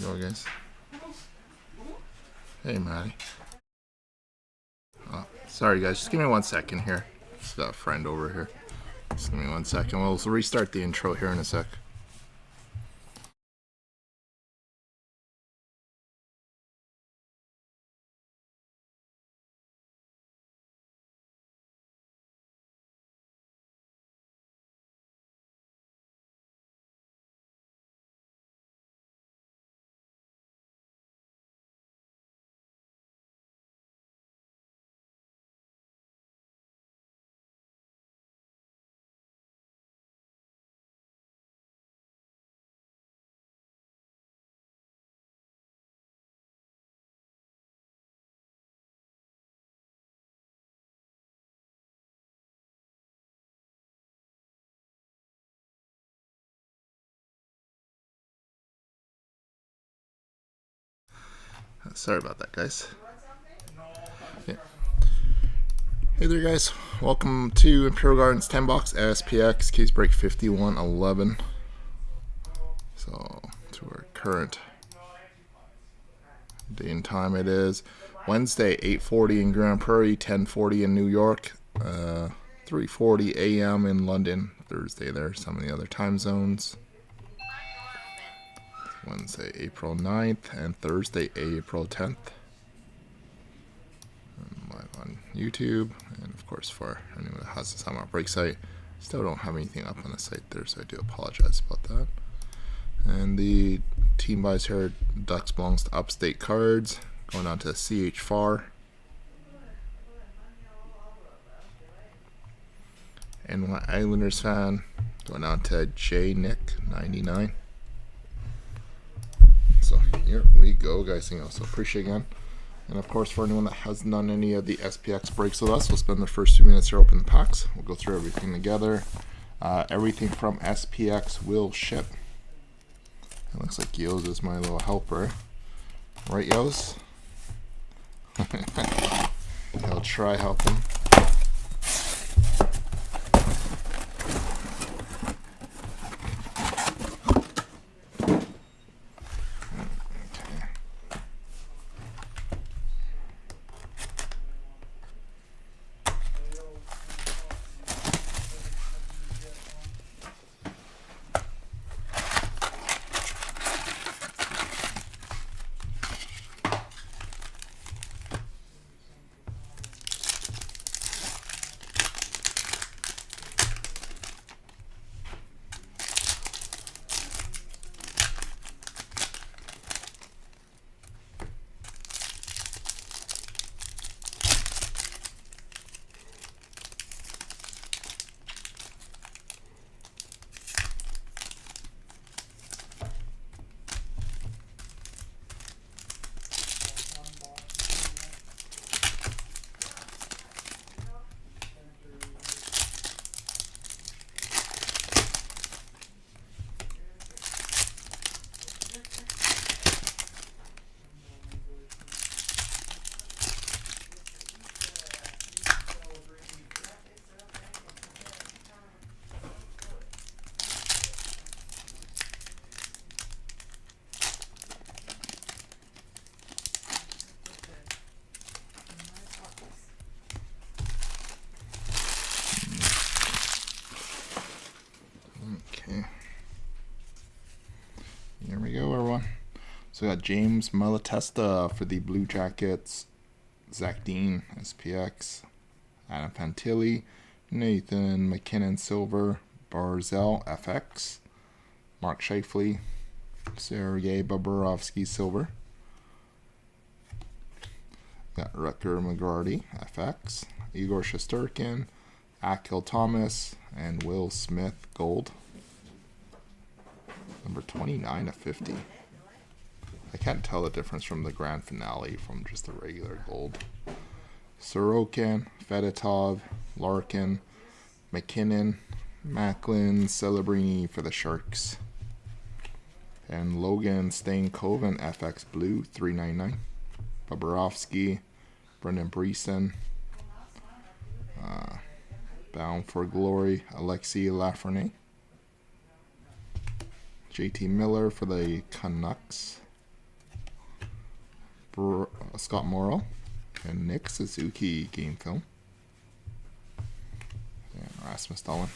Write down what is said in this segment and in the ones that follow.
you go, guys. Hey, Maddie. Oh, sorry, guys. Just give me 1 second here. Just got a friend over here. Just give me 1 second. We'll restart the intro here in a sec. Sorry about that, guys. Yeah. Hey there, guys. Welcome to Imperial Gardens 10 box SPX case break 5111. So, to our current day and time, it is Wednesday, 8:40 in Grand Prairie, 10:40 in New York, 3:40 a.m. in London. Thursday, there, some of the other time zones. Wednesday, April 9th, and Thursday, April 10th. And live on YouTube, and of course for anyone that has this on our break site. Still don't have anything up on the site there, so I do apologize about that. And the team buys here, Ducks belongs to Upstate Cards, going on to CH Far. NY Islanders fan, going on to J Nick 99. So here we go, guys. So appreciate again. And of course, for anyone that hasn't done any of the SPX breaks with us, we'll spend the first 2 minutes here opening the packs. We'll go through everything together. Everything from SPX will ship. It looks like Yos is my little helper. Right, Yos? He'll try helping. Here we go, everyone. So we got James Malatesta for the Blue Jackets, Zach Dean, SPX, Adam Fantilli, Nathan McKinnon, Silver, Barzell, FX, Mark Scheifele, Sergei Bobrovsky, Silver. Got Rutger McGrady, FX, Igor Shesterkin, Akil Thomas, and Will Smith, Gold. Number 29 of 50. I can't tell the difference from the grand finale from just the regular gold. Sorokin, Fedotov, Larkin, McKinnon, Macklin, Celebrini for the Sharks. And Logan Stankoven, FX Blue, 399. Bobrovsky, Brendan Breeson. Bound for Glory, Alexei Lafreniere. JT Miller for the Canucks. Scott Morrow, and Nick Suzuki game film. And Rasmus Dahlin.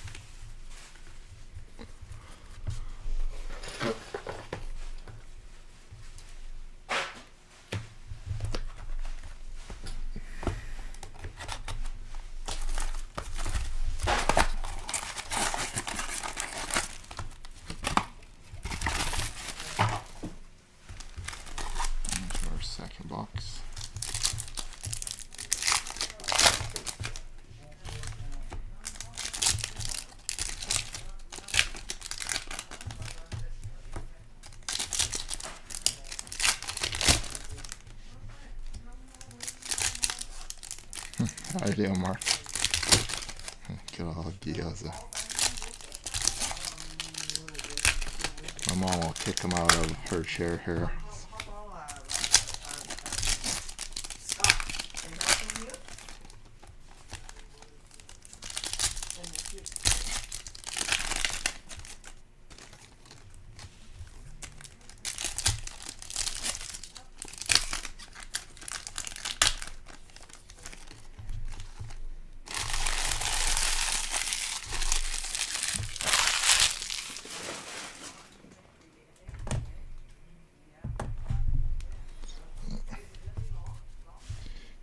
Second box. How are you doing, Mark? Good old Gioza. My mom will kick him out of her chair here.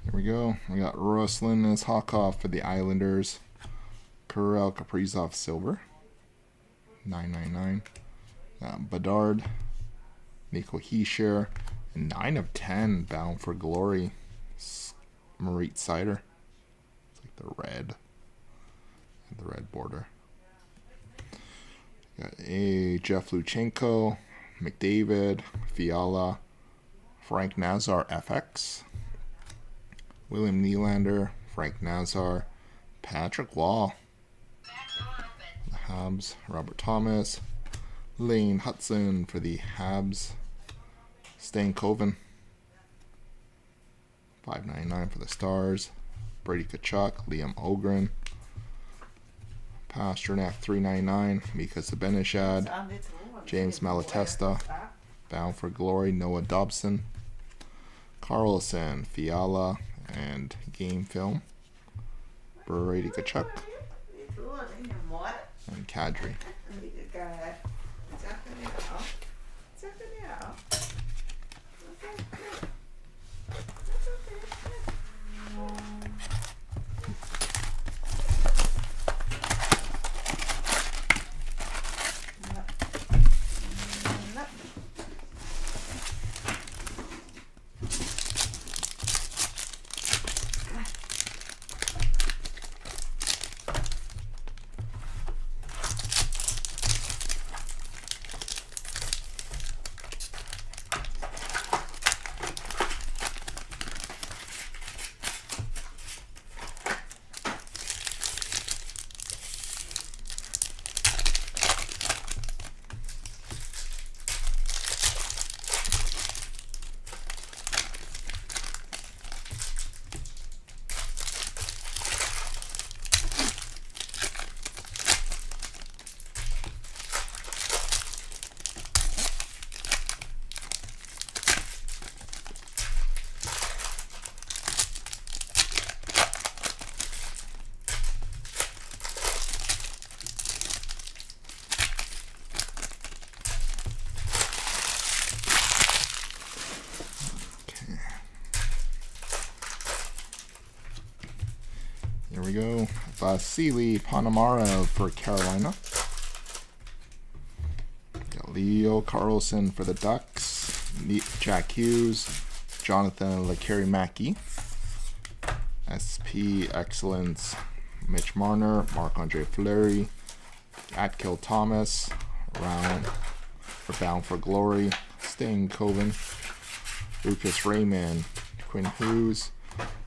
Here we go. We got Ruslan as Hakov for the Islanders. Kurel Kaprizov Silver. 999. Bedard. Nico Hischier. And 9 of 10 Bound for Glory. Marit Seider. It's like the red. The red border. Got a Jeff Luchenko. McDavid. Fiala. Frank Nazar FX. William Nylander, Frank Nazar, Patrick Wall, the Habs, Robert Thomas, Lane Hudson for the Habs, Stan Coven, $5.99 for the Stars, Brady Tkachuk, Liam Ogren, Pasternak $3.99, Mika Zibanejad, James Malatesta, Bound for Glory, Noah Dobson, Carlson, Fiala, and game film, Brady Tkachuk, and Kadri. Here we go. Vasily Ponomarev for Carolina. Got Leo Carlson for the Ducks. Jack Hughes. Jonathan Lekkerimäki. SP Excellence. Mitch Marner. Marc-Andre Fleury. Atkill Thomas. Round for Bound for Glory. Stan Coven. Lucas Raymond. Quinn Hughes.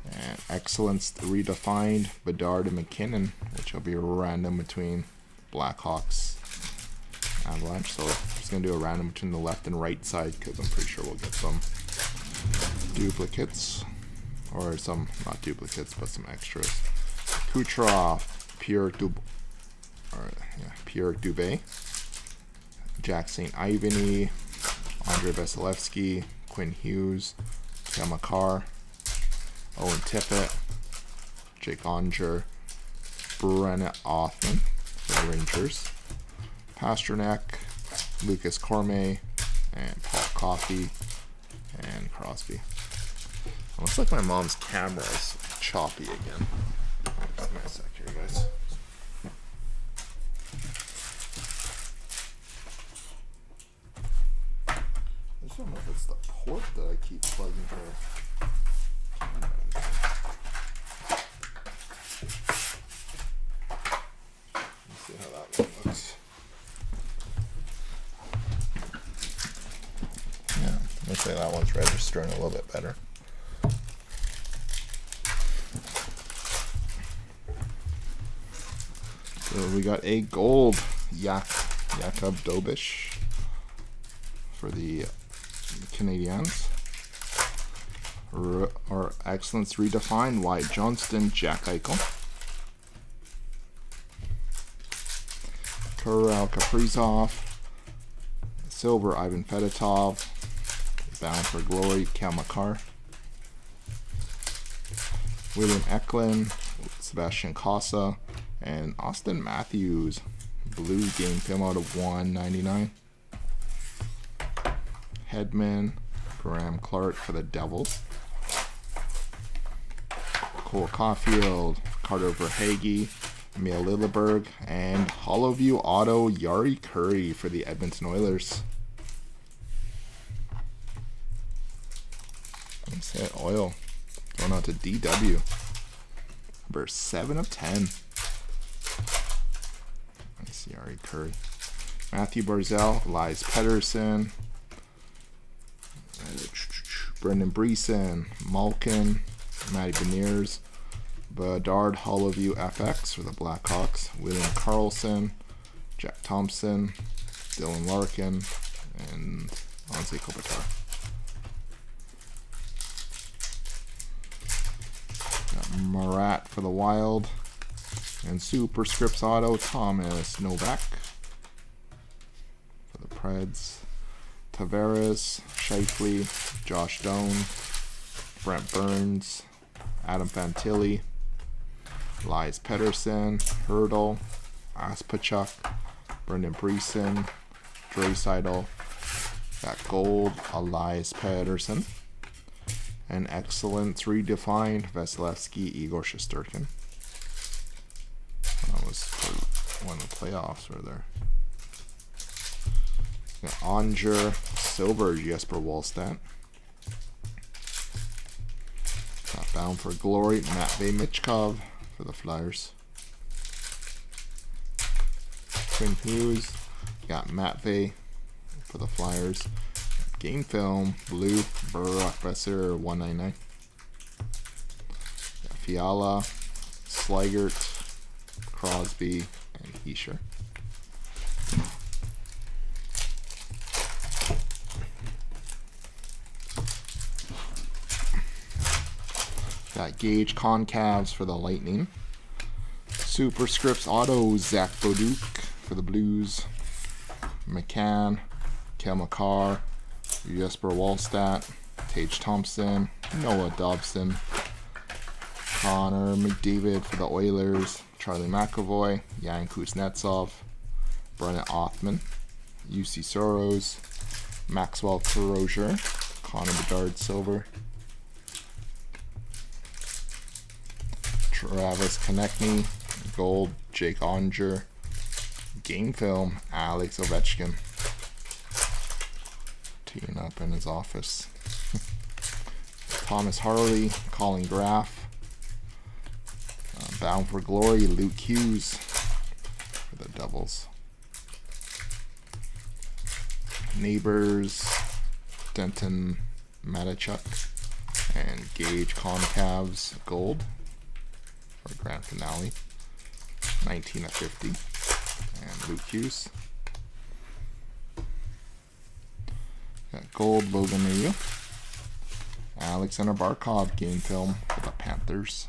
And Excellence Redefined, Bedard and McKinnon, which will be a random between Blackhawks and Avalanche. So I'm just going to do a random between the left and right side because I'm pretty sure we'll get some duplicates. Or some, not duplicates, but some extras. Kucherov, Pierre Dubé, Jack St. Ivany, Andre Vasilevsky, Quinn Hughes, Yamakar, Owen Tippett, Jake Onger, Brennan Othman for the Rangers, Pasternak, Lucas Cormier, and Paul Coffey, and Crosby. It looks like my mom's camera is choppy again. Just give me a sec here, guys. I just don't know if it's the port that I keep plugging her. Let's see how that one looks. Yeah, looks like that one's registering a little bit better. So we got a gold Jakub Dobish for the Canadiens. Our excellence redefined, Wyatt Johnston, Jack Eichel. Kirill Kaprizov. Silver, Ivan Fedotov. Bound for Glory, Cale Makar. William Eklund, Sebastian Casa, and Austin Matthews. Blue game film out of 199. Hedman, Graham Clark for the Devils. Cole Caulfield, Carter Verhaeghe, Emil Lilleberg, and Hollowview Auto Yari Curry for the Edmonton Oilers. Let's hit oil. Going out to DW. Number 7 of 10. Nice Yari Curry. Matthew Barzell, Elias Pettersson, Brendan Breeson, Malkin, Matty Beniers, Bedard Hollowview FX for the Blackhawks, William Karlsson, Jack Thompson, Dylan Larkin, and Anze Kopitar. Got Marat for the Wild, and Superscripts Auto, Thomas Novak for the Preds. Tavares, Shifley, Josh Doan, Brent Burns, Adam Fantilli, Elias Pettersson, Hurdle, Aspachuk, Brendan Breeson, Draisaitl. Got gold, Elias Pettersson. And excellence redefined, Vasilevsky, Igor Shesterkin. That was for one of the playoffs right there. Onger, silver, Jesper Wallstedt. Got bound for Glory, Matvei Michkov for the Flyers. Quinn Hughes, got Matvei for the Flyers. Game film, blue, Brock Besser, 199. Got Fiala, Sligert, Crosby, and Heischer. Got Gage Concavs for the Lightning. Superscripts Auto, Zach Boduk for the Blues. McCann, Cale Makar, Jesper Wallstedt, Tage Thompson, Noah Dobson, Connor McDavid for the Oilers, Charlie McAvoy, Yan Kuznetsov, Brennan Othman, UC Soros, Maxwell Crozier, Connor Bedard silver, Travis Konechny, gold, Jake Onger, game film, Alex Ovechkin. Teeing up in his office. Thomas Harley, Colin Graff, bound for Glory, Luke Hughes for the Devils. Neighbors, Denton Matachuk, and Gage Concavs gold for grand finale, 19 of 50, and Luke Hughes. Got gold, Logan Mayo, Alexander Barkov game film for the Panthers.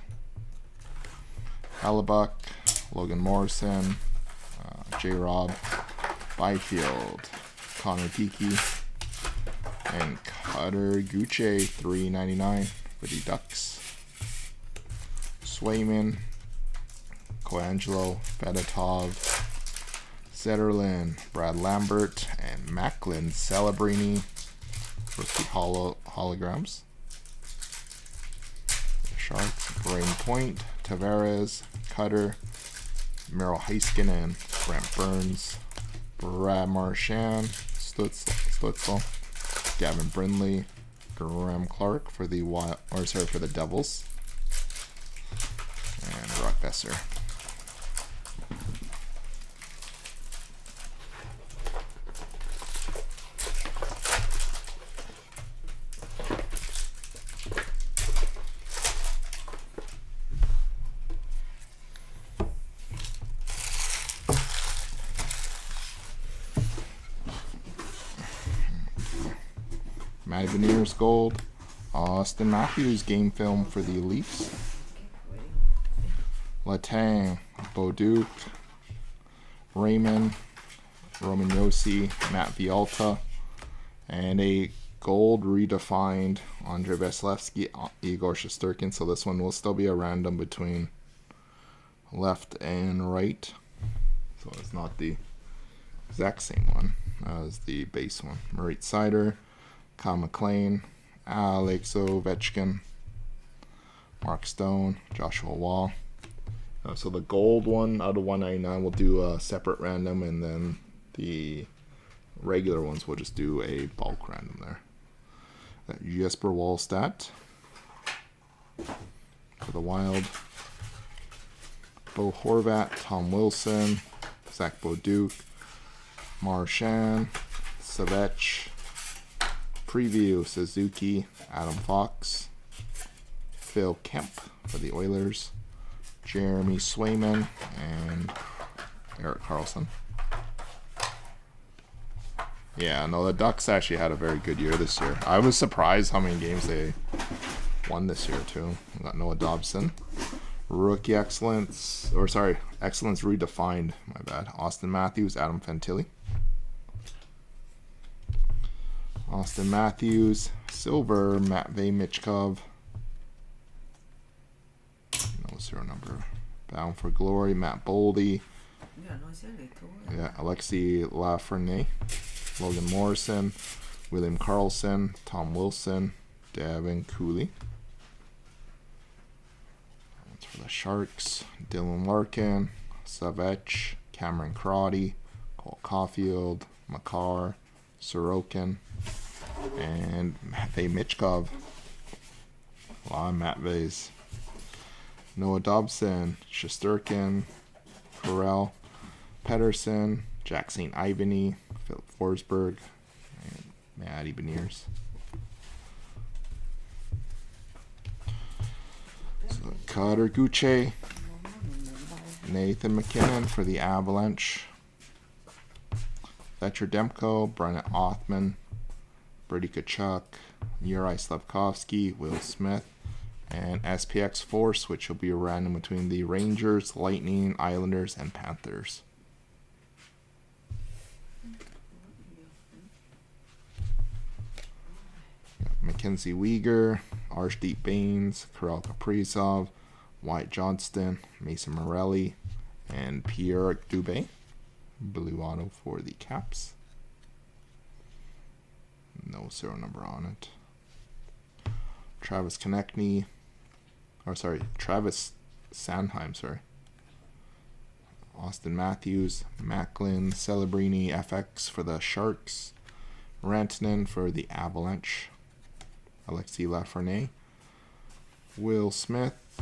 Hellebuck, Logan Morrison, J. Rob, Byfield, Connor Geeky, And Cutter Gucci, $3.99 for the Ducks. Swayman, Coangelo, Fedotov, Zetterlin, Brad Lambert, and Macklin Celebrini. Rookie holograms. The Sharks, Brain Point, Tavares, Cutter, Merrill Heiskanen, Brent Burns, Brad Marchand, Stutzel, Gavin Brindley, Graham Clark for the for the Devils, and Brock Besser. Matty Beniers Gold, Austin Matthews game film for the Leafs, Letang, Beauduc, Raymond, Roman Yossi, Matt Vialta, and a gold redefined Andrei Vasilevsky, Igor Shesterkin. So this one will still be a random between left and right. So it's not the exact same one as the base one. Moritz Seider, Kyle McLean, Alex Ovechkin, Mark Stone, Joshua Wall. So the gold one out of 199 we'll do a separate random, and then the regular ones we'll just do a bulk random there. Jesper Wallstedt for the Wild, Bo Horvat, Tom Wilson, Zach Beauduc, Marchand, Savech, Preview, Suzuki, Adam Fox, Phil Kemp for the Oilers, Jeremy Swayman, and Erik Karlsson. Yeah, no, the Ducks actually had a very good year this year. I was surprised how many games they won this year, too. We got Noah Dobson. Rookie Excellence, Excellence Redefined, my bad. Austin Matthews, Adam Fantilli. Austin Matthews, Silver, Matvey Michkov. No serial number. Bound for Glory, Matt Boldy. Yeah, Alexis Lafreniere, Logan Morrison, William Karlsson, Tom Wilson, Devin Cooley. That's for the Sharks. Dylan Larkin, Savech, Cameron Crotty, Cole Caulfield, Makar, Sorokin, and Matvey Michkov. A lot of Matveys. Noah Dobson, Shesterkin, Carell, Pedersen, Jack St. Ivany, Philip Forsberg, and Matty Beniers. So Cutter Gucci, Nathan McKinnon for the Avalanche, Fletcher Demko, Brennan Othman, Brady Tkachuk, Yuri Slafkovsky, Will Smith, and SPX Force, which will be a random between the Rangers, Lightning, Islanders, and Panthers. Mackenzie Weegar, Arshdeep Baines, Kirill Kaprizov, Wyatt Johnston, Mason Morelli, and Pierre Dubé. Blue auto for the Caps. No serial number on it. Travis Konechny, Travis Sanheim, Austin Matthews, Macklin, Celebrini, FX for the Sharks, Rantanen for the Avalanche, Alexis Lafreniere, Will Smith,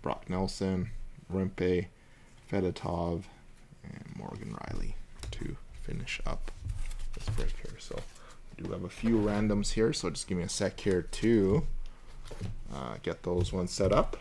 Brock Nelson, Rempe, Fedotov, and Morgan Riley to finish up this break here. So we do have a few randoms here, so just give me a sec here to get those ones set up.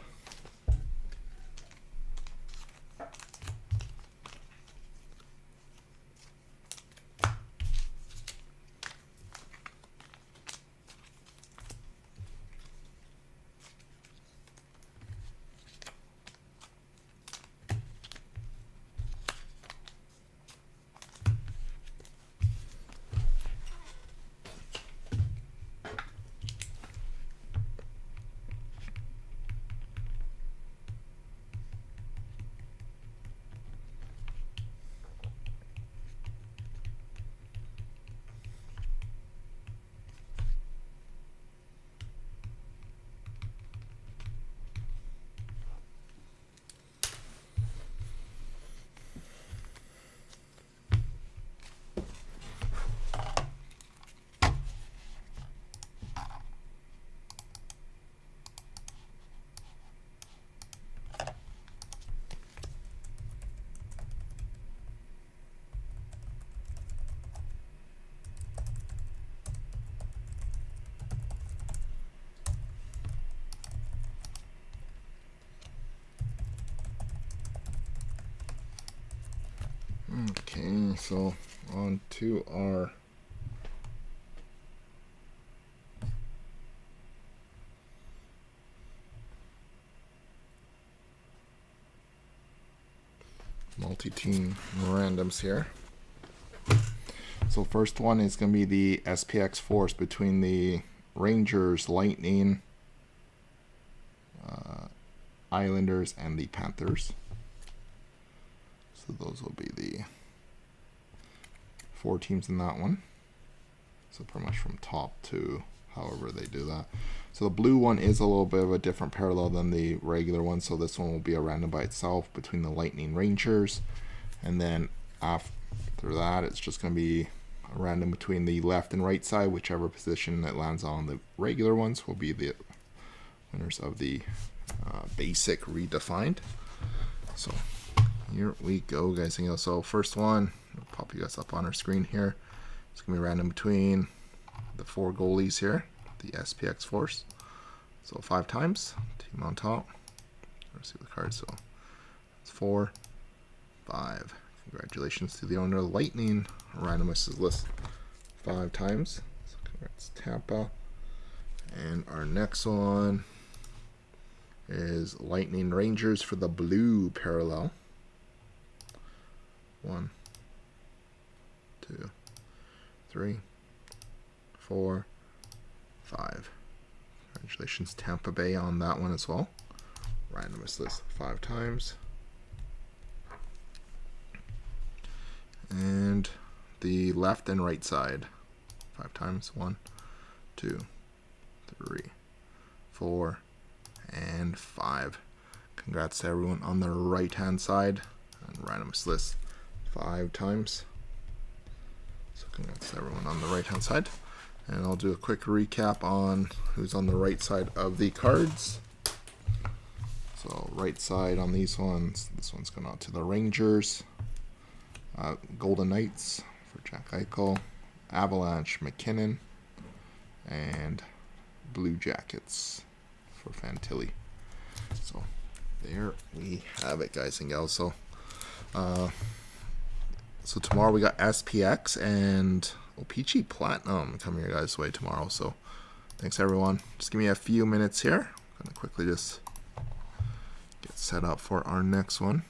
so on to our multi-team randoms here. So first one is going to be the SPX Force between the Rangers, Lightning, Islanders, and the Panthers. So those will be the 4 teams in that one. So pretty much from top to however they do that. So the blue one is a little bit of a different parallel than the regular one. So this one will be a random by itself between the Lightning, Rangers. And then after that, it's just going to be a random between the left and right side. Whichever position it lands on the regular ones will be the winners of the basic redefined. So here we go, guys. So first one, I'll pop you guys up on our screen here. It's going to be random between the 4 goalies here, the SPX Force. So 5 times, team on top. Let's see the cards. So it's 4, 5. Congratulations to the owner of Lightning. Randomized list 5 times. So congrats, Tampa. And our next one is Lightning Rangers for the blue parallel. 1, 2, 3, 4, 5. Congratulations, Tampa Bay, on that one as well. Randomized list 5 times. And the left and right side 5 times. 1, 2, 3, 4, and 5. Congrats to everyone on the right hand side. And randomized list 5 times. So congrats to everyone on the right hand side. And I'll do a quick recap on who's on the right side of the cards. So right side on these ones, this one's going out to the Rangers, Golden Knights for Jack Eichel, Avalanche, McKinnon, and Blue Jackets for Fantilli. So there we have it, guys and gals. So so tomorrow we got SPX and O-Pee-Chee Platinum coming your guys' way tomorrow. So thanks everyone. Just give me a few minutes here. I'm gonna quickly just get set up for our next one.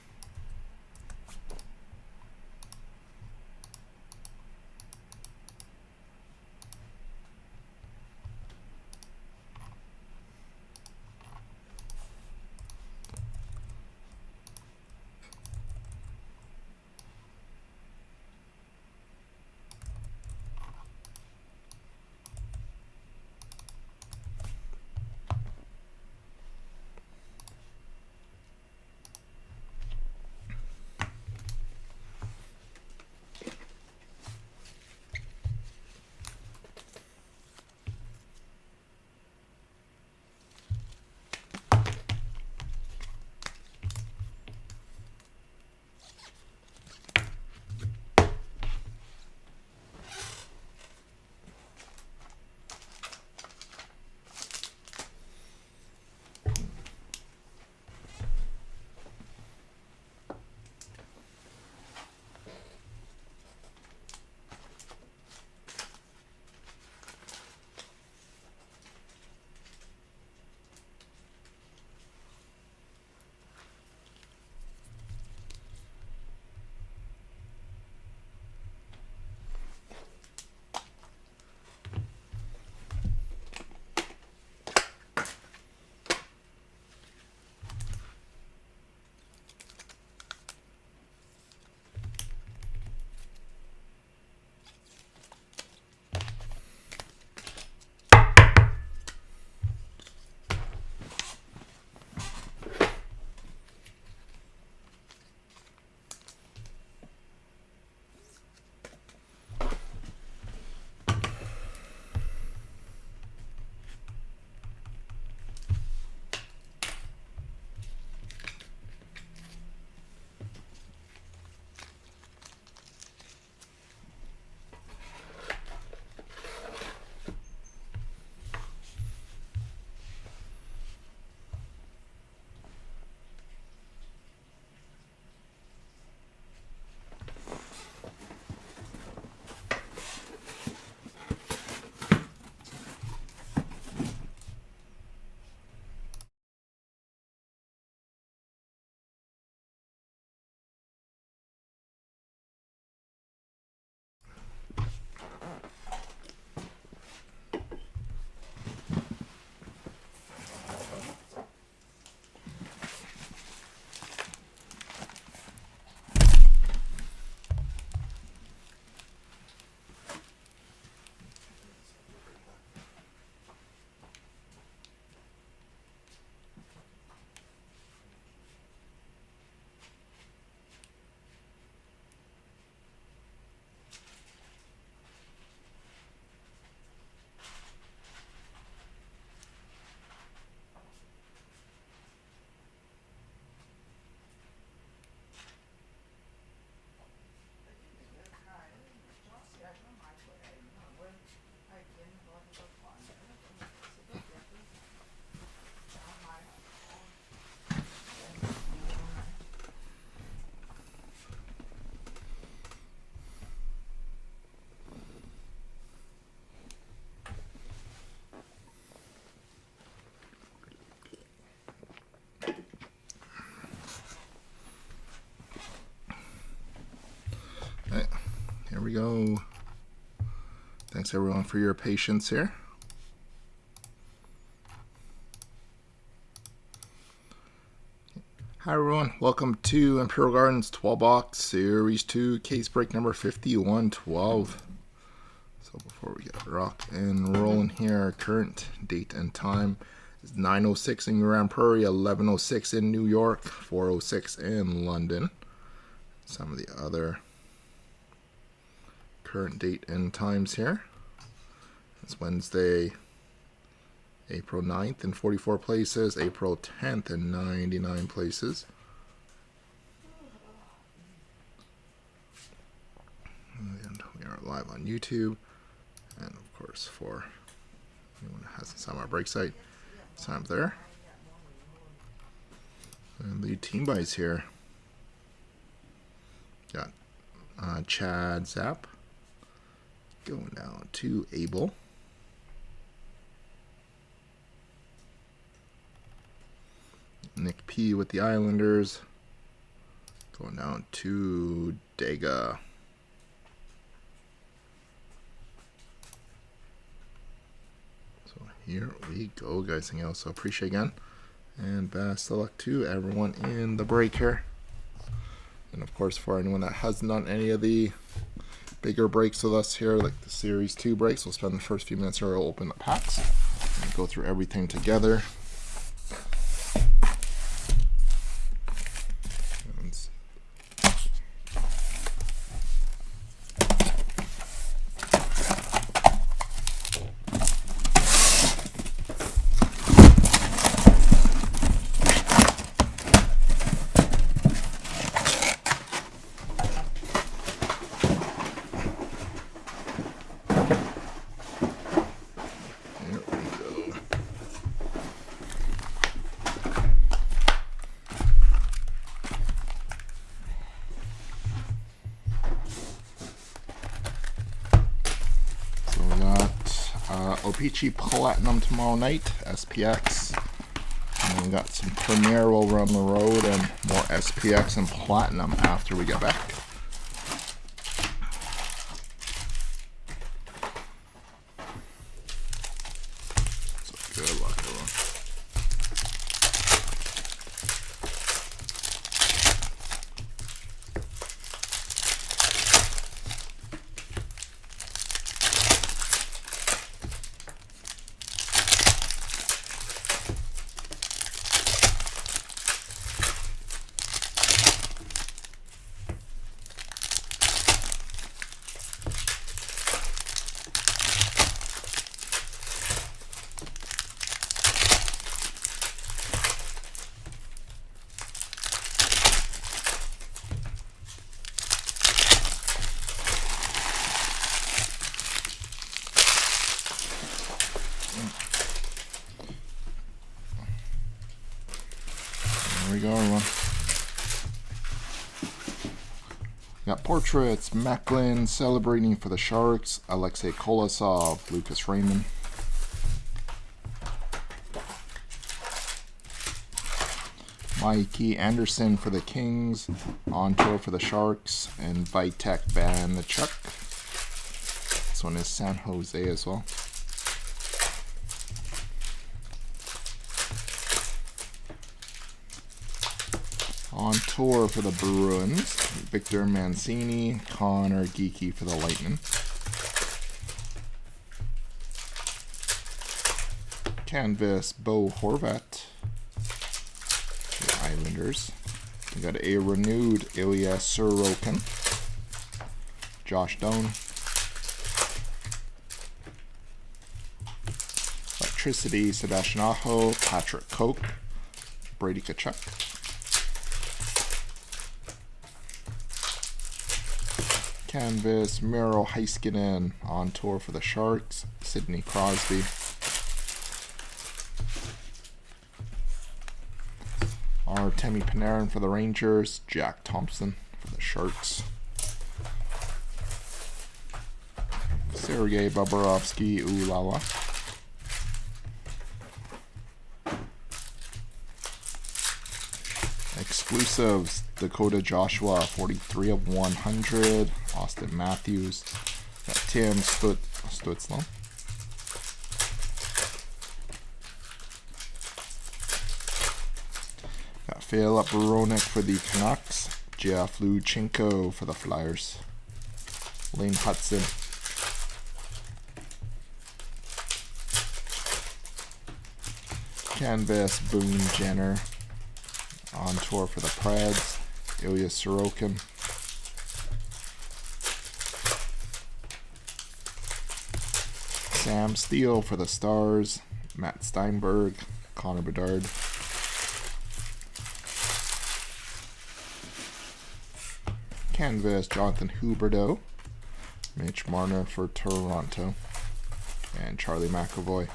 Thanks everyone for your patience here. Hi everyone, welcome to Imperial Gardens 12 box series 2 case break number 5112. So before we get rock and rolling here, current date and time is 9:06 in Grand Prairie, 11:06 in New York, 4:06 in London. Some of the other current date and times here. It's Wednesday, April 9th in 44 places, April 10th in 99 places. And we are live on YouTube. And of course, for anyone that hasn't signed our break site, sign up there. And the team buys here. Got Chad Zapp going down to Abel. Nick P with the Islanders going down to Dega. So here we go, guys. So appreciate again, and best of luck to everyone in the break here. And of course, for anyone that hasn't done any of the bigger breaks with us here, like the Series 2 breaks, we'll spend the first few minutes here, we'll open the packs and go through everything together. Peachy Platinum tomorrow night, SPX, and then we got some Premier will run the road, and more SPX and Platinum after we get back. So good luck, everyone. There we go, everyone. Got portraits, Macklin celebrating for the Sharks, Alexei Kolosov, Lucas Raymond. Mikey Anderson for the Kings, on tour for the Sharks, and Vitek Vanachuk. This one is San Jose as well. On tour for the Bruins, Victor Mancini, Connor Geeky for the Lightning. Canvas, Bo Horvat, the Islanders. We got a renewed Ilya Sorokin, Josh Doan. Electricity, Sebastian Aho, Patrick Koch, Brady Tkachuk. Canvas, Miro Heiskanen on tour for the Sharks, Sidney Crosby. Artemi Panarin for the Rangers, Jack Thompson for the Sharks. Sergei Bobrovsky, Ulala. Exclusives, Dakota Joshua, 43 of 100. Austin Matthews. Got Tim Stutzla. Got Philip Roenick for the Canucks. Jeff Luchenko for the Flyers. Lane Hudson. Canvas Boone Jenner on tour for the Preds. Ilya Sorokin. Sam Steele for the Stars. Matt Steinberg. Connor Bedard. Canvas Jonathan Huberdeau. Mitch Marner for Toronto. And Charlie McAvoy.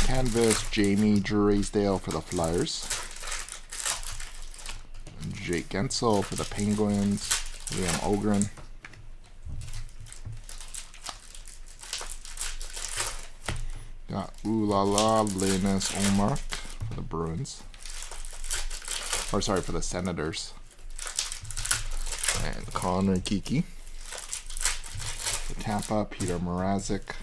Canvas Jamie Drysdale for the Flyers. Jake Gensel for the Penguins. Liam Ogren. Got Ooh La La Linus Ullmark for the Bruins. Or sorry, for the Senators. And Connor Kiki. For Tampa, Peter Mrazek.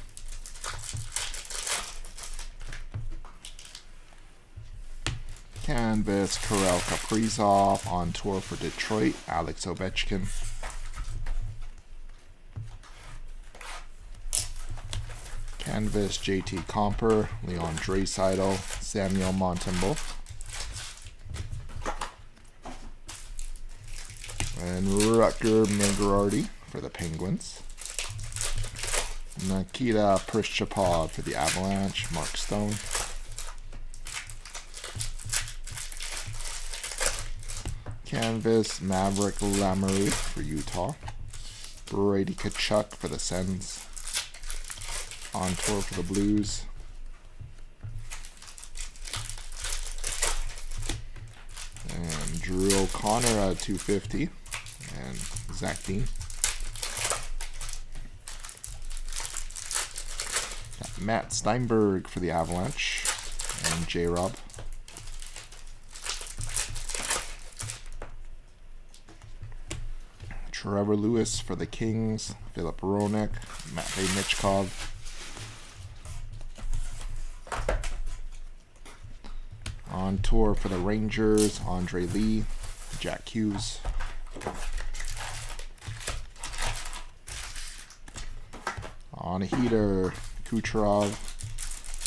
Canvas Karel Kaprizov on tour for Detroit. Alex Ovechkin. Canvas JT Comper, Leon Draisaitl, Samuel Montembeault. And Rutger Migrardi for the Penguins. Nikita Prishchapov for the Avalanche. Mark Stone. Canvas Maverick Lamoureux for Utah. Brady Tkachuk for the Sens. On tour for the Blues. And Drew O'Connor at 250. And Zach Dean. Got Matt Steinberg for the Avalanche. And J-Rob. Trevor Lewis for the Kings. Philip Roenick. Matvei Michkov. On tour for the Rangers, Andre Lee, Jack Hughes. On a heater, Kucherov.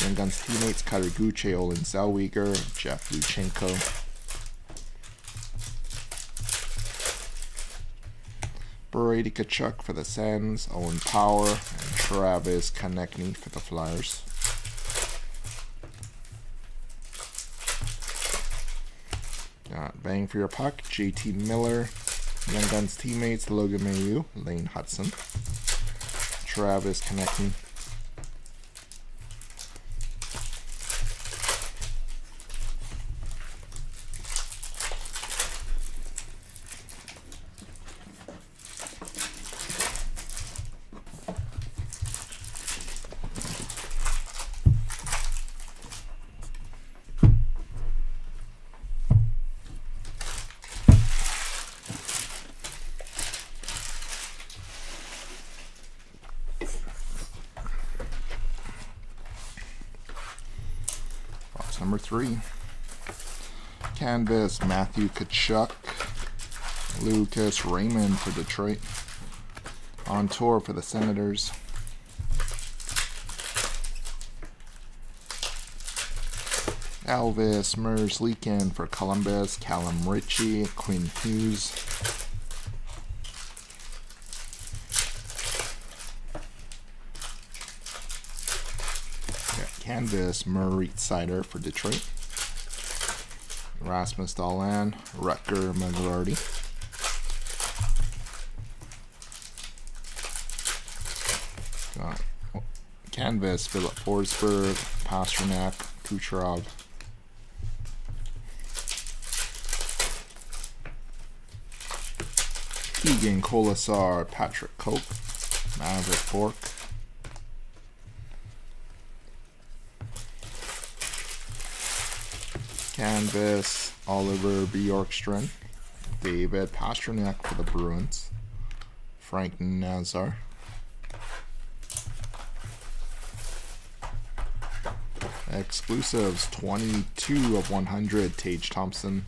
Young Guns teammates, Cutter Gucci, Olin Zellweger, Jeff Luchenko. Brady Tkachuk for the Sens, Owen Power, and Travis Konechny for the Flyers. Got Bang for Your Puck, JT Miller, Young Guns teammates, Logan Mailloux, Lane Hudson, Travis Konechny. Number 3. Canvas Matthew Tkachuk, Lucas Raymond for Detroit. On tour for the Senators. Elvis Merzlikin for Columbus, Callum Ritchie, Quinn Hughes. Canvas Maurice Sider for Detroit. Rasmus Dahlin, Rutger Migrardi. Got Canvas Philip Forsberg, Pasternak, Kucherov. Keegan Colasar, Patrick Coke, Maverick Fork. Canvas, Oliver Bjorkstrand, David Pastrnak for the Bruins, Frank Nazar. Exclusives, 22 of 100, Tage Thompson.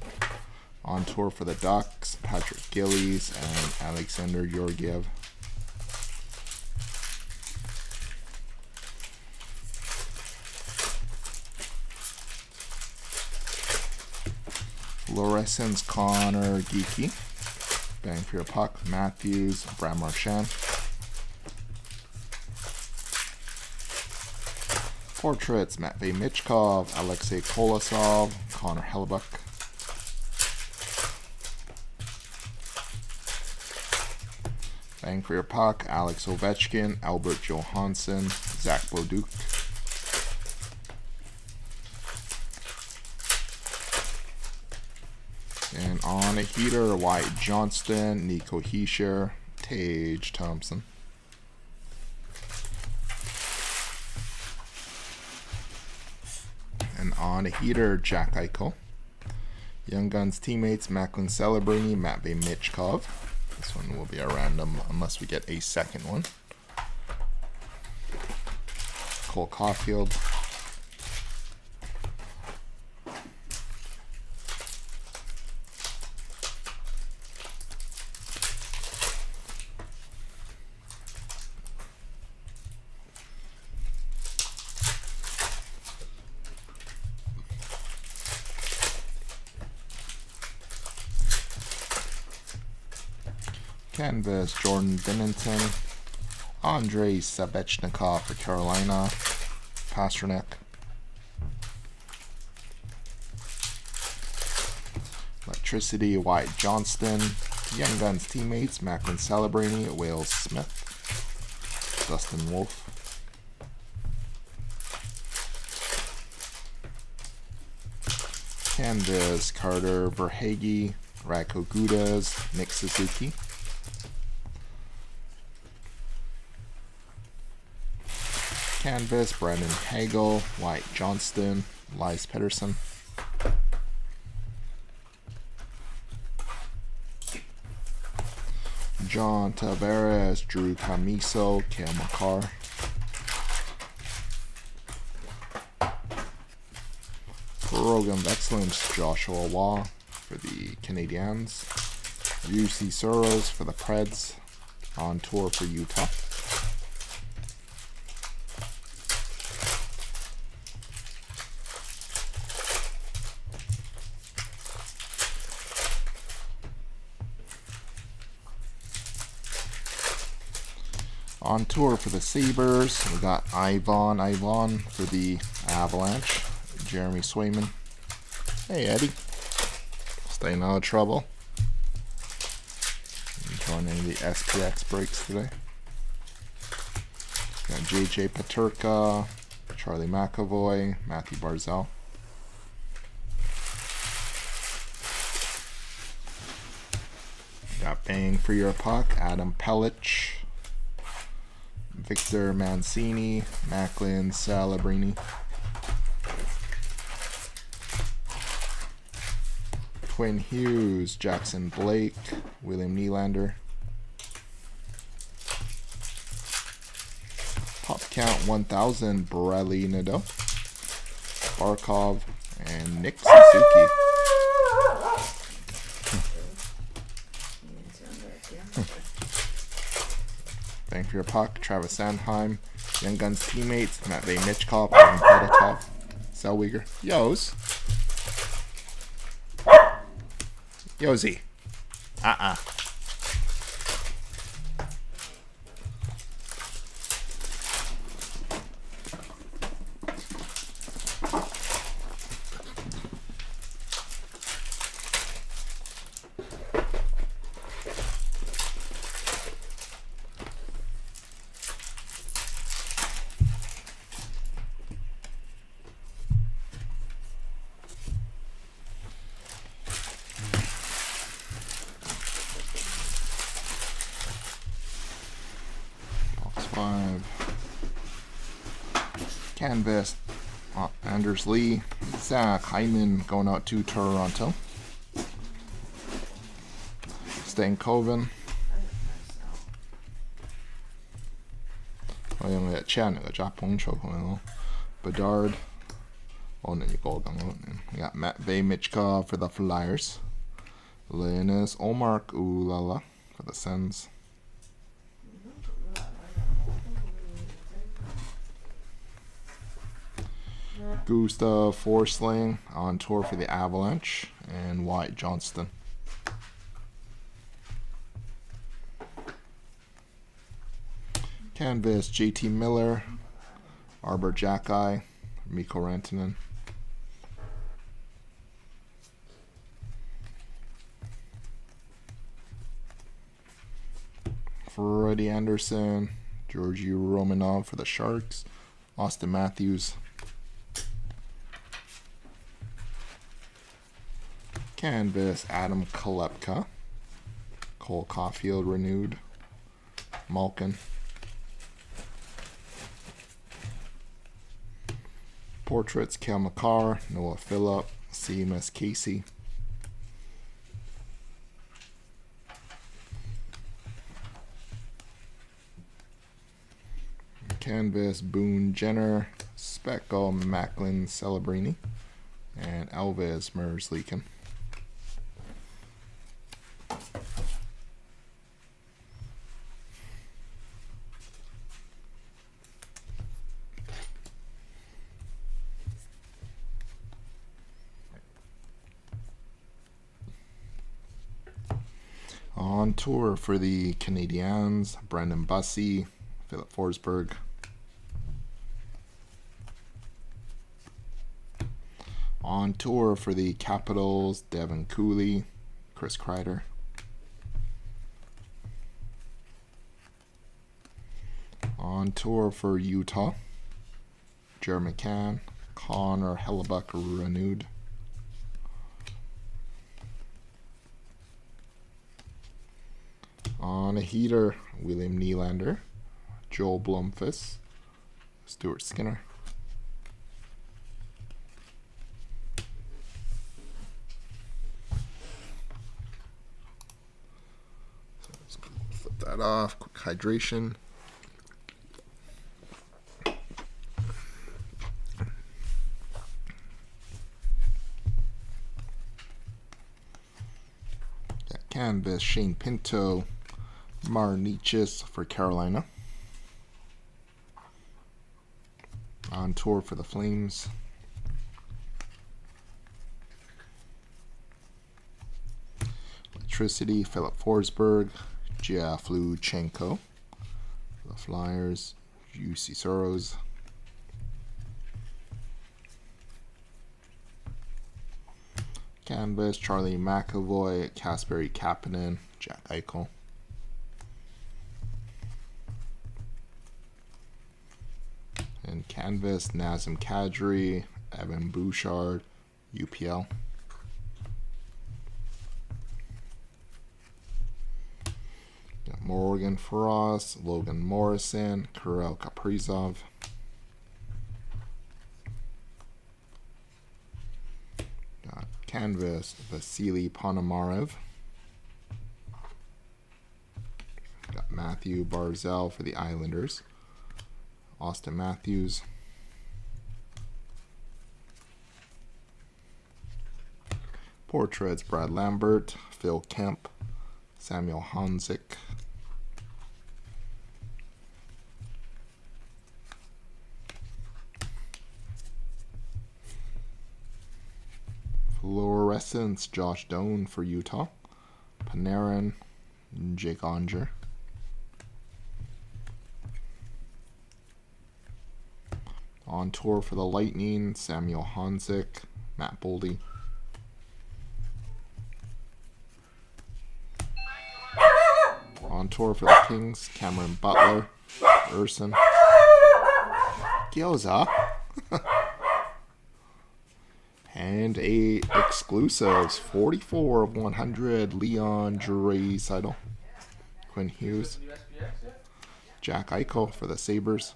On tour for the Ducks, Patrick Gillies and Alexander Georgiev. Fluorescence, Connor Geeky. Bang for your puck, Matthews, Brad Marchand. Portraits, Matvey Michkov, Alexei Kolosov, Connor Hellebuck. Bang for your puck, Alex Ovechkin, Albert Johansson, Zach Beauduc. And on a heater, Wyatt Johnston, Nico Hischier, Tage Thompson. And on a heater, Jack Eichel. Young Guns teammates, Macklin Celebrini, Matvey Michkov. This one will be a random unless we get a second one. Cole Caulfield. Canvas, Jordan Binnington, Andrei Savechnikov for Carolina, Pastrnak. Electricity, Wyatt Johnston, Young Guns teammates, Macklin Celebrini, Wales Smith, Dustin Wolf. Canvas, Carter Verhaeghe, Radko Gudas, Nick Suzuki. Canvas, Brandon Hagel, Wyatt Johnston, Elias Pettersson. John Tavares, Drew Camiso, Cale Makar. Program of Excellence, Joshua Waugh for the Canadiens. UC Soros for the Preds, on tour for Utah. On tour for the Sabres, we got Ivan for the Avalanche, Jeremy Swayman. Hey Eddie, staying out of trouble. Enjoying any of the SPX breaks today. Got JJ Paterka, Charlie McAvoy, Matthew Barzal. Got Bang for your puck, Adam Pellich, Victor Mancini, Macklin Celebrini. Quinn Hughes, Jackson Blake, William Nylander. Pop count 1000, Bradley Nadeau, Barkov, and Nick Suzuki. Bang for your puck, Travis Sanheim, Young Guns teammates, Matvey Michkov, and Fedotov, Zellweger. Yozy. 5. Canvas, Anders Lee, Zach Hyman going out to Toronto. Stankoven. We Bedard. We got Matt Michkov for the Flyers. Linus Omark Ulala for the Sens. Gustav Forsling on tour for the Avalanche. And Wyatt Johnston. Canvas JT Miller, Arbor Jacki, Mikko Rantanen. Freddie Anderson, Georgi Romanov for the Sharks, Austin Matthews. Canvas Adam Kolepka, Cole Caulfield renewed, Malkin. Portraits, Kel McCarr, Noah Phillip, CMS Casey. Canvas, Boone Jenner, Speckle, Macklin Celebrini, and Elvis Merzliken. On tour for the Canadiens, Brendan Bussey, Philip Forsberg. On tour for the Capitals, Devin Cooley, Chris Kreider. On tour for Utah, Jared McCann, Connor Hellebuck renewed. On a heater, William Nylander, Joel Blomqvist, Stuart Skinner. So let's flip that off. Quick hydration. Got Canvas, Shane Pinto, Marnichis for Carolina. On tour for the Flames. Electricity, Philip Forsberg, Jeff Luchenko. The Flyers, UC Soros. Canvas, Charlie McAvoy, Kasperi Kapanen, Jack Eichel. And Canvas, Nazem Kadri, Evan Bouchard, UPL. Got Morgan Frost, Logan Morrison, Kirill Kaprizov. Got Canvas, Vasily Ponomarev. Got Matthew Barzal for the Islanders. Austin Matthews. Portraits, Brad Lambert, Phil Kemp, Samuel Hanzik. Fluorescence, Josh Doan for Utah. Panarin, Jake Onger. On tour for the Lightning, Samuel Hanzik, Matt Boldy. On tour for the Kings, Cameron Butler, Urson. Gyoza. And a exclusives, 44 of 100, Leon Draisaitl, Quinn Hughes. Jack Eichel for the Sabres.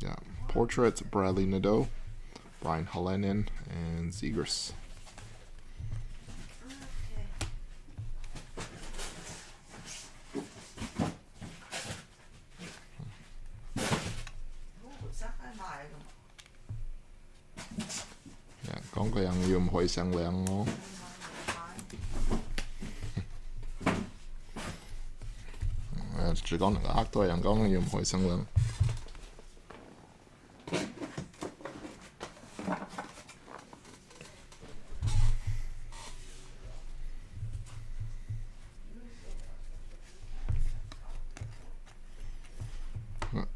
Yeah, portraits, Bradley Nadeau, Brian Helenin, and Zegras. Yeah, 講個人要唔可以上兩咯。只講能夠呃到人講要唔可以上兩。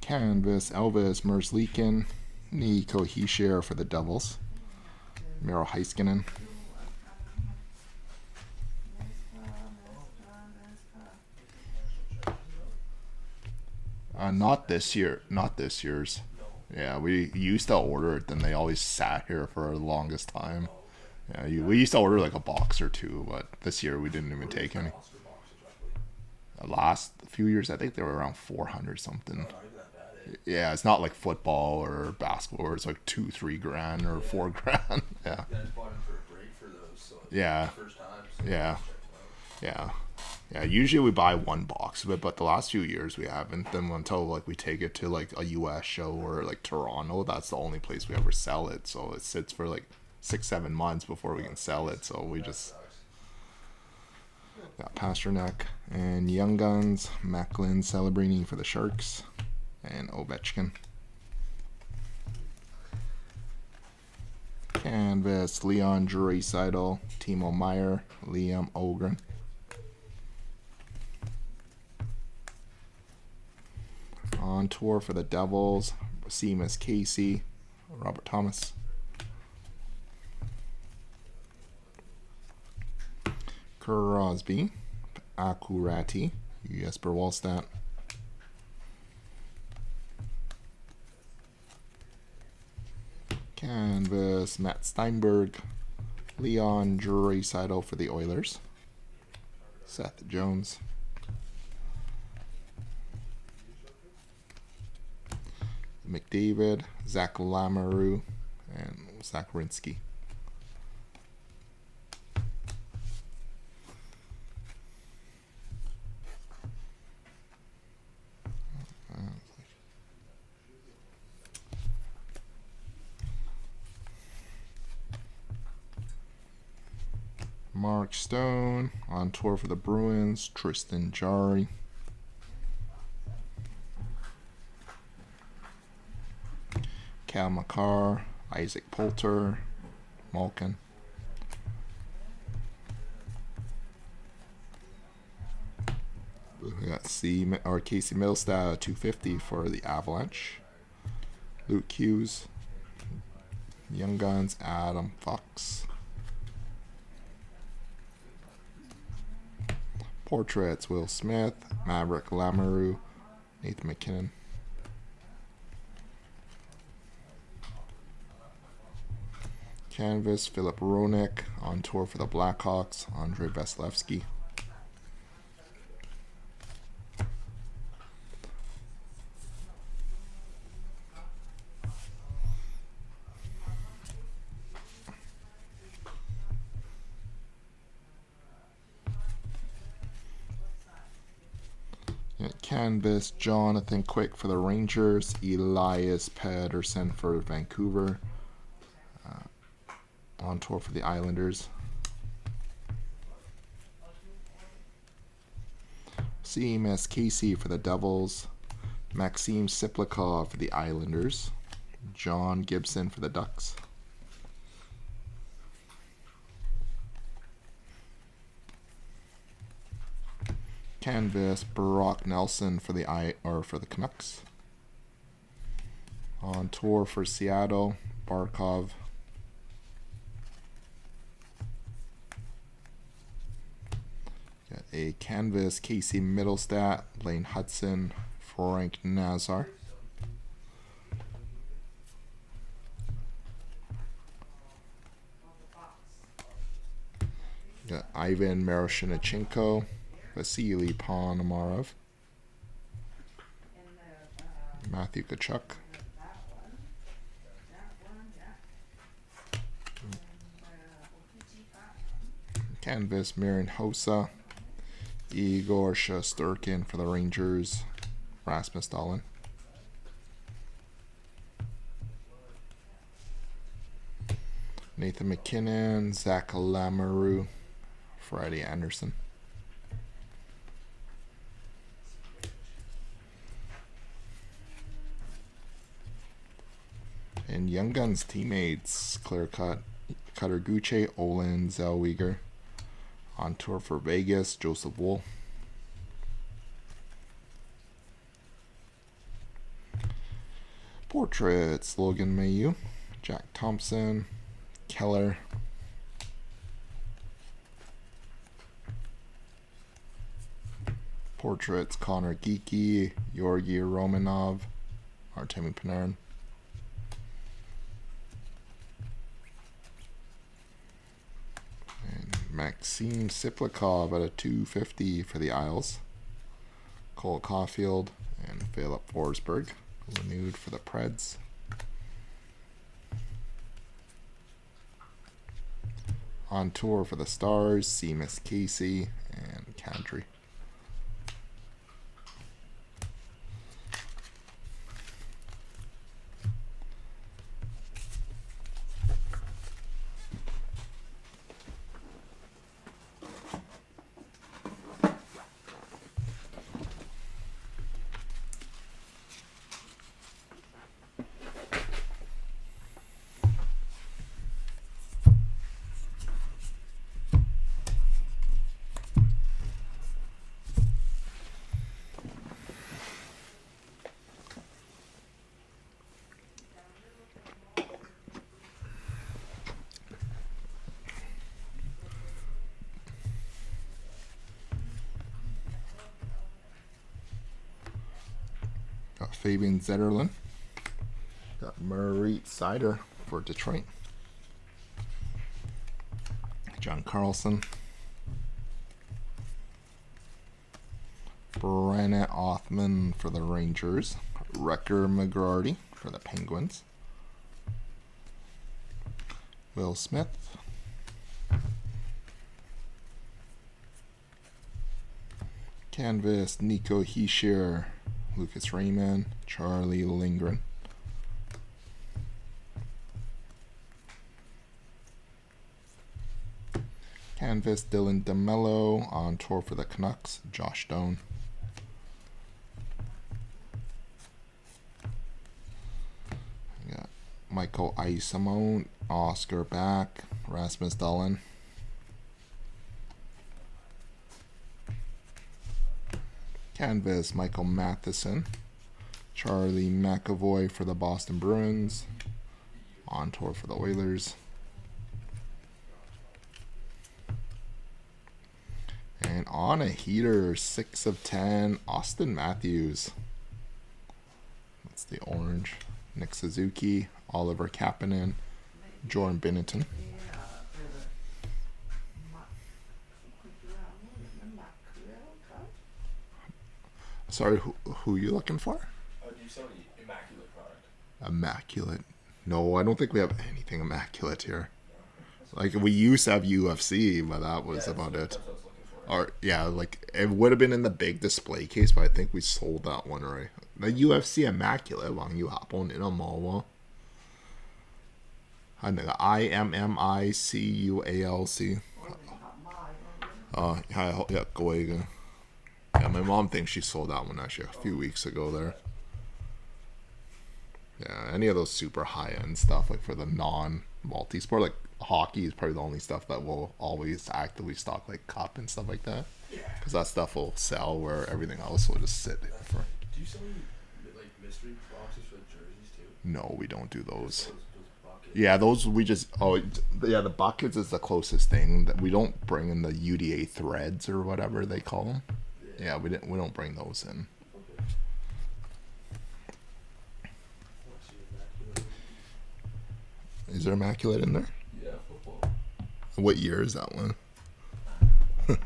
Canvas, Elvis Merzlikin, Nico Hischier for the Devils, Miro Heiskanen. Not this year. Not this year's. Yeah, we used to order it, then they always sat here for the longest time. Yeah, we used to order like a box or two, but this year we didn't even take any. The last few years, I think they were around 400 something. Yeah, it's not like football or basketball where it's like 2-3 grand or 4 grand. Yeah. Yeah. Yeah. Yeah. Yeah. Usually we buy one box of it, but the last few years we haven't. Then until like we take it to like a US show or like Toronto, that's the only place we ever sell it. So it sits for like 6-7 months before we can sell it. So we just got Pasternak and Young Guns, Macklin Celebrini for the Sharks, and Ovechkin. Canvas, Leon Draisaitl, Timo Meier, Liam Ogren. On tour for the Devils, Seamus Casey, Robert Thomas. Crosby, Akurati, Jesper Wallstedt. Canvas, Matt Steinberg, Leon Draisaitl for the Oilers, Seth Jones. McDavid, Zach Lamoureux, and Zach Rinsky. Mark Stone on tour for the Bruins, Tristan Jarry. Cal McCarr, Isaac Poulter, Malkin. We got Casey Middlestad 250 for the Avalanche. Luke Hughes, Young Guns, Adam Fox. Portraits, Will Smith, Maverick Lamoureux, Nathan McKinnon. Canvas, Philip Roenick on tour for the Blackhawks, Andrei Vasilevsky. Canvas, Jonathan Quick for the Rangers, Elias Pettersson for Vancouver, on tour for the Islanders. CMS Casey for the Devils, Maxim Siplikov for the Islanders, John Gibson for the Ducks. Canvas, Brock Nelson for the Canucks. On tour for Seattle, Barkov. Got a canvas, Casey Middlestat, Blaine Hudson, Frank Nazar. Ivan Maroshinichenko, Vasily Ponomarov, Matthew Kachuk, Canvas Mirin Hossa, Igor Shesterkin for the Rangers, Rasmus Dahlin. Nathan McKinnon, Zach Lamoureux, Freddie Anderson. And Young Guns teammates, clear cut, Cutter Gucci, Olin Zellweger. On tour for Vegas, Joseph Wool. Portraits, Logan Mailloux, Jack Thompson, Keller. Portraits, Connor Geeky, Georgi Romanov, Artemi Panarin. And Maxime Siplikov at a 250 for the Isles. Cole Caulfield and Philip Forsberg renewed for the Preds. On tour for the Stars, Seamus Casey and Kadri. Got Fabian Zetterlund. Got Murray Sider for Detroit. John Carlson. Brennan Othman for the Rangers. Wrecker McGrady for the Penguins. Will Smith. Canvas, Nico Hischier, Lucas Raymond, Charlie Lindgren. Canvas, Dylan DeMello. On tour for the Canucks, Josh Doan. Got Michael Isimone, Oscar Back, Rasmus Dahlin. Canvas, Michael Matheson, Charlie McAvoy for the Boston Bruins. On tour for the Oilers. And on a heater, 6 of 10, Austin Matthews. That's the orange. Nick Suzuki, Oliver Kapanen, Jordan Binnington. Sorry, who are you looking for? Do you sell the immaculate product? Immaculate. No, I don't think we have anything immaculate here. Like, we used to have UFC, but that was about it. That's what I was looking for. Or, yeah, like, it would have been in the big display case, but I think we sold that one already. The UFC Immaculate, 網要下半年都冇喎。係那個 IMMICUALC。係學日貴嘅。Yeah, my mom thinks she sold that one actually a few weeks ago there. Yeah, any of those super high-end stuff, like for the non-multi-sport, like hockey is probably the only stuff that will always actively stock, like cup and stuff like that. Yeah. Because that stuff will sell where everything else will just sit for. Do you sell any, like, mystery boxes for the jerseys too? No, we don't do those. Those buckets. Yeah, those we just, yeah, the buckets is the closest thing. That we don't bring in the UDA threads or whatever they call them. Yeah, we don't bring those in. Okay. What's the immaculate? Is there Immaculate in there? Yeah, football. What year is that one? Or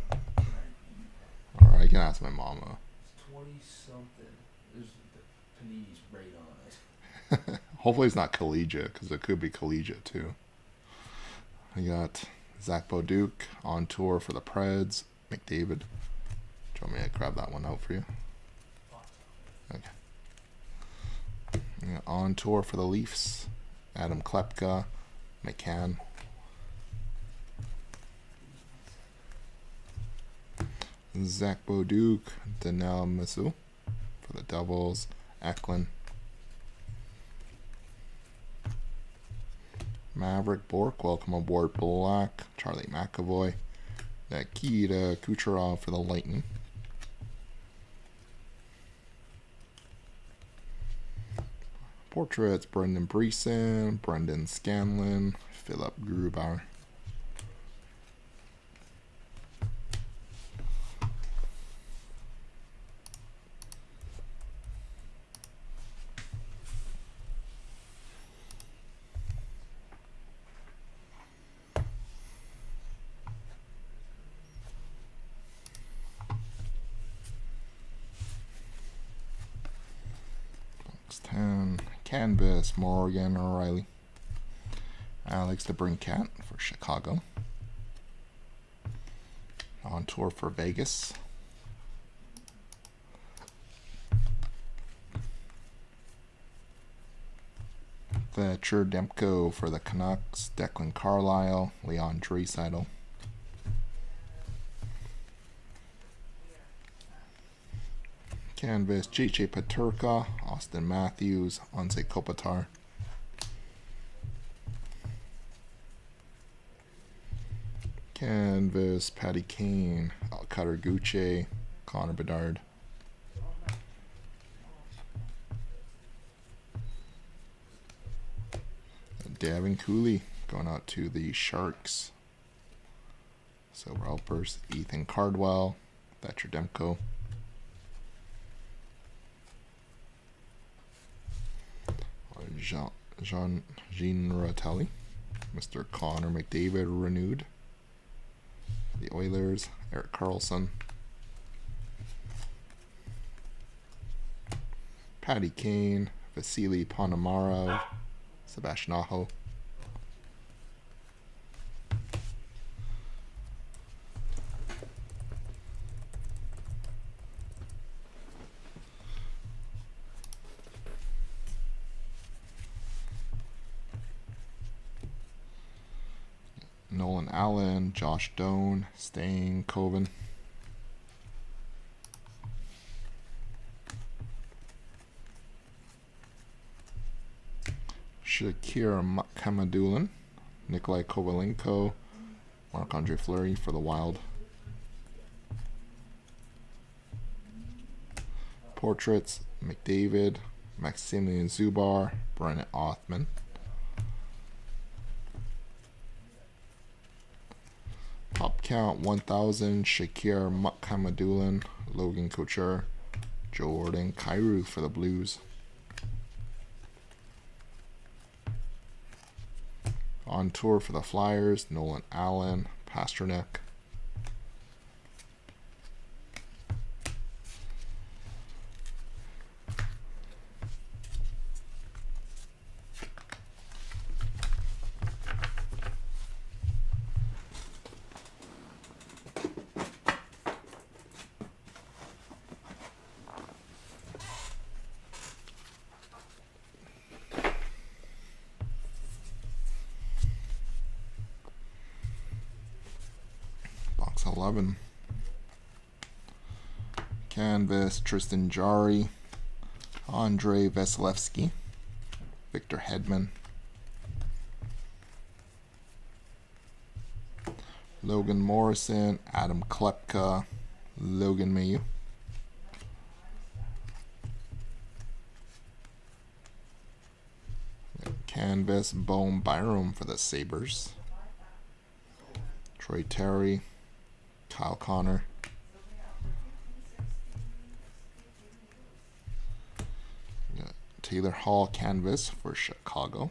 I can ask my mama. It's 20 something. There's the Panini's right on it. Hopefully it's not collegiate, because it could be collegiate too. I got Zach Boduc on tour for the Preds. McDavid. Do you want me to grab that one out for you? Okay. Yeah, on tour for the Leafs. Adam Klepka. McCann. Zach Boduc. Danel Mizzou for the Devils. Eklund. Maverick Bork, welcome aboard Black. Charlie McAvoy. Nikita Kucherov for the Lightning. Portraits, Brendan Breeson, Brendan Scanlon, Philip Grubauer. Box 10. Canvas, Morgan O'Reilly. Alex DeBrincat for Chicago. On tour for Vegas. Thatcher Demko for the Canucks. Declan Carlisle. Leon Draisaitl. Canvas, J.J. Paterka, Austin Matthews, Anze Kopitar. Canvas, Patty Kane, Cutter Gucci, Connor Bedard. Davin Cooley going out to the Sharks. Silver Helpers, Ethan Cardwell, Thatcher Demko. Jean Ratelli, Mr. Connor McDavid renewed. The Oilers, Erik Karlsson. Patty Kane, Vasily Ponomarev, Sebastian Aho. Nolan Allen, Josh Doan, Stain Coven. Shakir Kamadulin, Nikolai Kovalenko, Marc-Andre Fleury for the Wild. Portraits, McDavid, Maximian Zubar, Brennan Othman. Pop count 1000, Shakir Kamadulin, Logan Couture, Jordan Kyrou for the Blues. On tour for the Flyers, Nolan Allen, Pasternak. Box 11. Canvas, Tristan Jarry, Andrei Vasilevsky, Victor Hedman, Logan Morrison, Adam Klepka, Logan Mayu. Canvas, Bohm Byram for the Sabres, Troy Terry, Kyle Connor. Taylor Hall canvas for Chicago.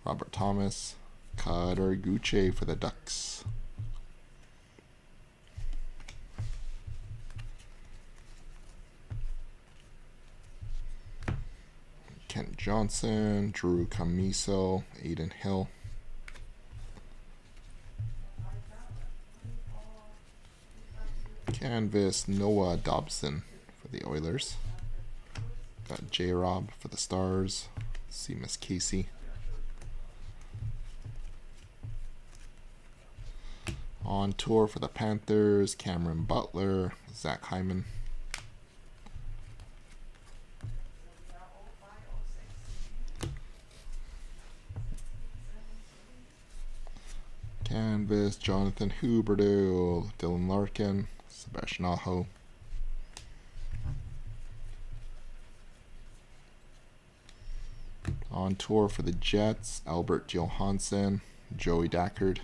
Robert Thomas, Cutter Gucci for the Ducks. Kent Johnson, Drew Camiso, Aiden Hill. Canvas, Noah Dobson for the Oilers. Got J-Rob for the Stars. Seamus Casey. On tour for the Panthers, Cameron Butler, Zach Hyman. Canvas, Jonathan Huberdeau, Dylan Larkin, Sebastian Aho. On tour for the Jets, Albert Johansson, Joey Dackard.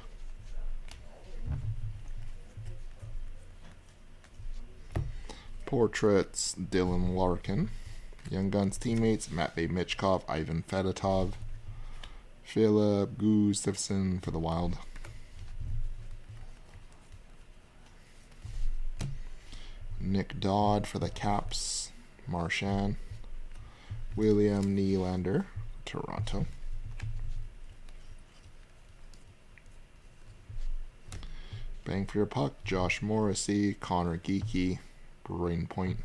Portraits, Dylan Larkin. Young Guns teammates, Matvey Michkov, Ivan Fedotov, Philip Gustafsson for the Wild. Nick Dodd for the Caps, Marchand. William Nylander, Toronto. Bang for your puck, Josh Morrissey, Connor Geeky, Brain Point.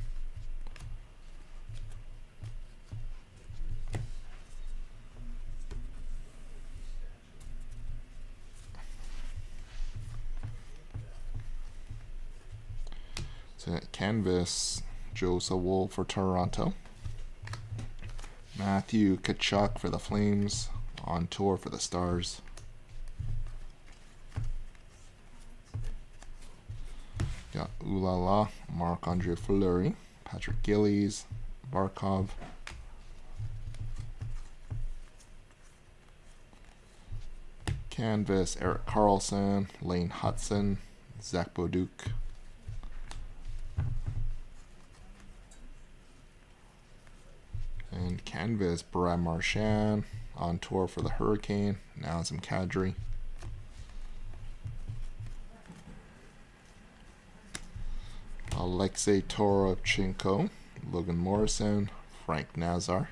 So canvas, Joseph Wolf for Toronto. Matthew Tkachuk for the Flames, on tour for the Stars. Got Ulala, Marc-Andre Fleury, Patrick Gillies, Barkov. Canvas, Eric Carlson, Lane Hudson, Zach Boduk. And canvas, Brad Marchand, on tour for the Hurricane, Nazem Kadri. Alexei Toropchenko, Logan Morrison, Frank Nazar.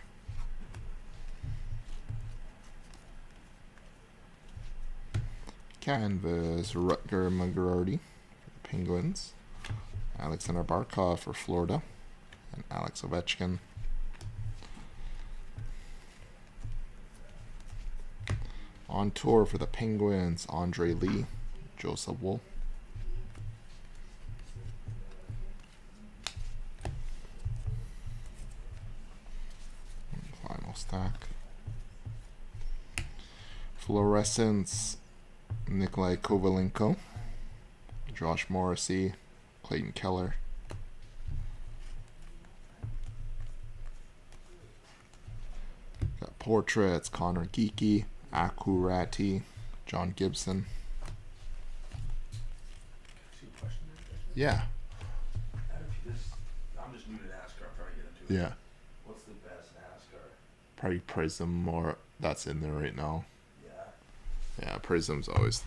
Canvas, Rutger Magarardi for the Penguins, Alexander Barkov for Florida, and Alex Ovechkin. On tour for the Penguins, Andre Lee, Joseph Wool. Final stack. Fluorescence, Nikolai Kovalenko, Josh Morrissey, Clayton Keller. Got portraits, Connor Geeky, Akurati, John Gibson. Yeah. I'm just new to NASCAR. I'm trying to get into it. Yeah. What's the best NASCAR? Probably Prism, or that's in there right now. Yeah. Yeah, Prism's always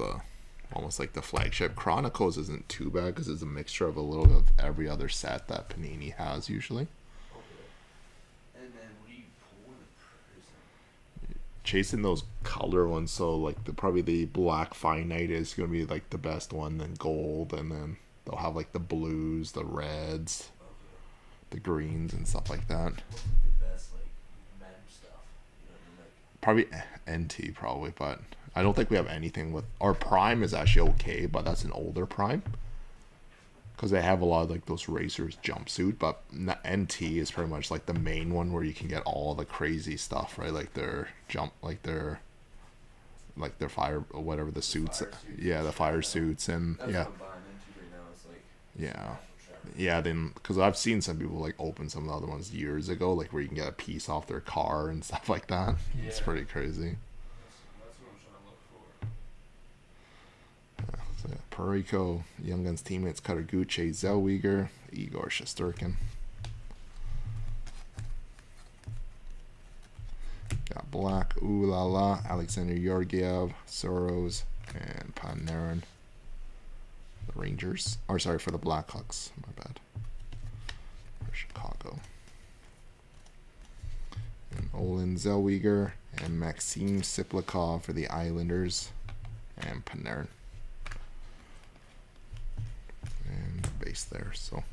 almost like the flagship. Chronicles isn't too bad because it's a mixture of a little bit of every other set that Panini has usually. Okay. And then what do you pull in the Prism? Chasing those color ones, so like probably the black finite is gonna be like the best one, then gold, and then they'll have like the blues, the reds, the greens, and stuff like that. What's like the best like mem stuff? You know what I mean? Like Probably NT, probably, but I don't think we have anything with our Prime is actually okay, but that's an older Prime because they have a lot of like those racers jumpsuit. But NT is pretty much like the main one where you can get all the crazy stuff, right? Like their their fire or whatever the suits, yeah, the fire suits, and that's yeah, what I'm buying into right now. It's like yeah. Then because I've seen some people like open some of the other ones years ago, like where you can get a piece off their car and stuff like that. Yeah. It's pretty crazy. That's what I'm trying to look for. Yeah, so yeah, Pariko, Young Guns teammates Karaguchi, Zellweger, Igor Shesterkin. Got black, Ooh La La, Alexander Georgiev, Soros, and Panarin. The Rangers. Or sorry, for the Blackhawks. My bad. For Chicago. And Olin Zellweger, and Maxim Siplikov for the Islanders, and Panarin. And base there. So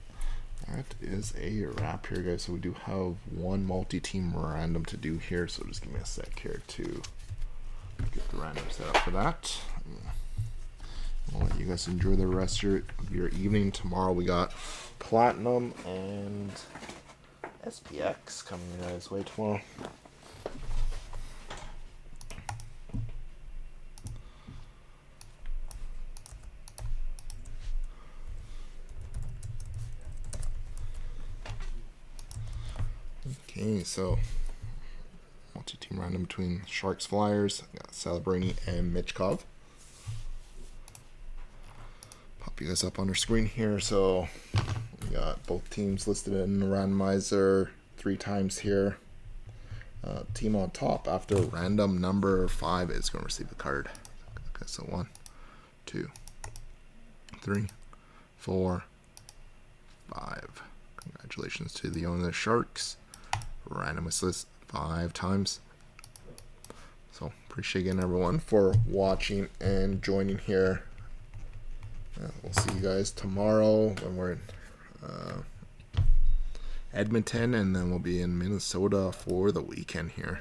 that is a wrap here, guys. So we do have one multi-team random to do here. So just give me a sec here to get the random set up for that. I'll let you guys enjoy the rest of your evening. Tomorrow we got Platinum and SPX coming your guys' way tomorrow. Okay, so multi-team random between Sharks Flyers, got Celebrini and Mitchkov. Pop you guys up on our screen here. So we got both teams listed in the randomizer 3 times here. Team on top after random number 5 is going to receive the card. Okay, so 1, 2, 3, 4, 5. Congratulations to the owner of the Sharks. Randomized list 5 times. So appreciate again everyone for watching and joining here. We'll see you guys tomorrow when we're in Edmonton, and then we'll be in Minnesota for the weekend here.